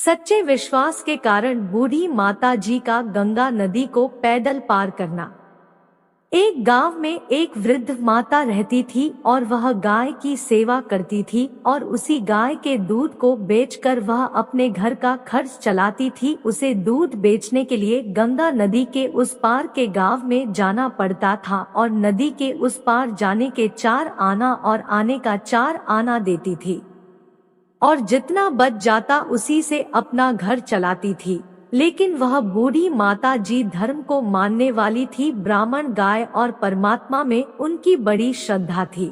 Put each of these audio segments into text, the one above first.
सच्चे विश्वास के कारण बूढ़ी माता जी का गंगा नदी को पैदल पार करना। एक गांव में एक वृद्ध माता रहती थी और वह गाय की सेवा करती थी और उसी गाय के दूध को बेचकर वह अपने घर का खर्च चलाती थी। उसे दूध बेचने के लिए गंगा नदी के उस पार के गांव में जाना पड़ता था और नदी के उस पार जाने के 4 आना और आने का 4 आना देती थी और जितना बच जाता उसी से अपना घर चलाती थी। लेकिन वह बूढ़ी माता जी धर्म को मानने वाली थी। ब्राह्मण, गाय और परमात्मा में उनकी बड़ी श्रद्धा थी।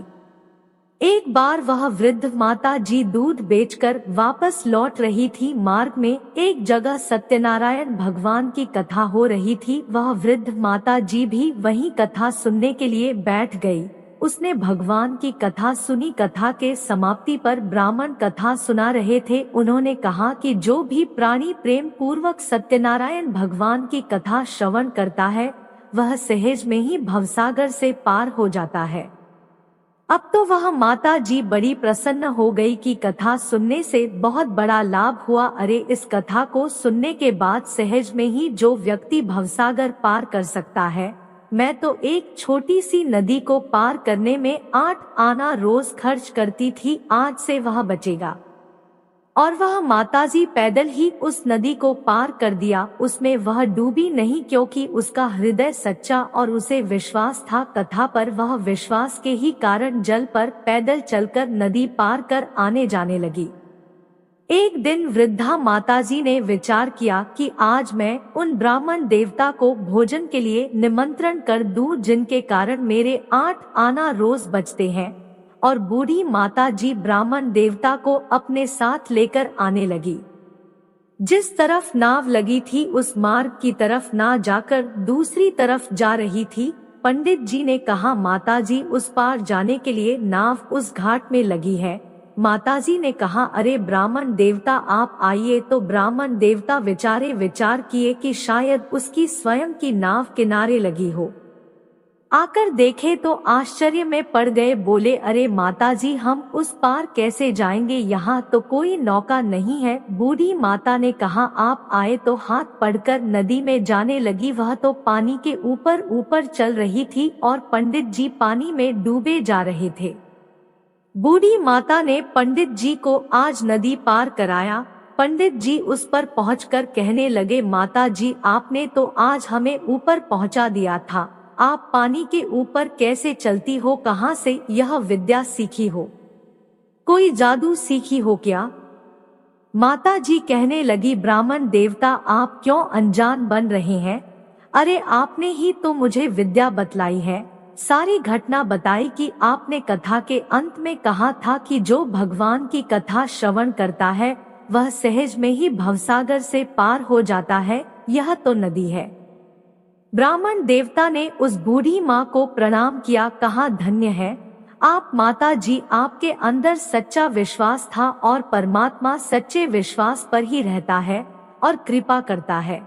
एक बार वह वृद्ध माता जी दूध बेचकर वापस लौट रही थी। मार्ग में एक जगह सत्यनारायण भगवान की कथा हो रही थी। वह वृद्ध माता जी भी वहीं कथा सुनने के लिए बैठ गई। उसने भगवान की कथा सुनी। कथा के समाप्ति पर ब्राह्मण कथा सुना रहे थे। उन्होंने कहा कि जो भी प्राणी प्रेम पूर्वक सत्यनारायण भगवान की कथा श्रवण करता है वह सहज में ही भवसागर से पार हो जाता है। अब तो वह माता जी बड़ी प्रसन्न हो गई कि कथा सुनने से बहुत बड़ा लाभ हुआ। अरे, इस कथा को सुनने के बाद सहज में ही जो व्यक्ति भवसागर पार कर सकता है। मैं तो एक छोटी सी नदी को पार करने में 8 आना रोज खर्च करती थी, आज से वह बचेगा। और वह माताजी पैदल ही उस नदी को पार कर दिया। उसमें वह डूबी नहीं क्योंकि उसका हृदय सच्चा और उसे विश्वास था। कथा पर वह विश्वास के ही कारण जल पर पैदल चलकर नदी पार कर आने जाने लगी। एक दिन वृद्धा माताजी ने विचार किया कि आज मैं उन ब्राह्मण देवता को भोजन के लिए निमंत्रण कर दूं जिनके कारण मेरे 8 आना रोज बचते हैं। और बूढ़ी माता जी ब्राह्मण देवता को अपने साथ लेकर आने लगी। जिस तरफ नाव लगी थी उस मार्ग की तरफ ना जाकर दूसरी तरफ जा रही थी। पंडित जी ने कहा, माताजी उस पार जाने के लिए नाव उस घाट में लगी है। माताजी ने कहा, अरे ब्राह्मण देवता आप आइए। तो ब्राह्मण देवता विचार किए कि शायद उसकी स्वयं की नाव किनारे लगी हो। आकर देखे तो आश्चर्य में पड़ गए। बोले, अरे माताजी हम उस पार कैसे जाएंगे, यहाँ तो कोई नौका नहीं है। बूढ़ी माता ने कहा, आप आए तो हाथ पढ़कर नदी में जाने लगी। वह तो पानी के ऊपर ऊपर चल रही थी और पंडित जी पानी में डूबे जा रहे थे। बूढ़ी माता ने पंडित जी को आज नदी पार कराया। पंडित जी उस पर पहुंचकर कहने लगे, माता जी आपने तो आज हमें ऊपर पहुंचा दिया था। आप पानी के ऊपर कैसे चलती हो, कहाँ से यह विद्या सीखी हो, कोई जादू सीखी हो क्या? माता जी कहने लगी, ब्राह्मण देवता आप क्यों अनजान बन रहे हैं? अरे आपने ही तो मुझे विद्या बतलाई है। सारी घटना बताई कि आपने कथा के अंत में कहा था कि जो भगवान की कथा श्रवण करता है वह सहज में ही भवसागर से पार हो जाता है। यह तो नदी है। ब्राह्मण देवता ने उस बूढ़ी माँ को प्रणाम किया, कहा, धन्य है आप माता जी, आपके अंदर सच्चा विश्वास था और परमात्मा सच्चे विश्वास पर ही रहता है और कृपा करता है।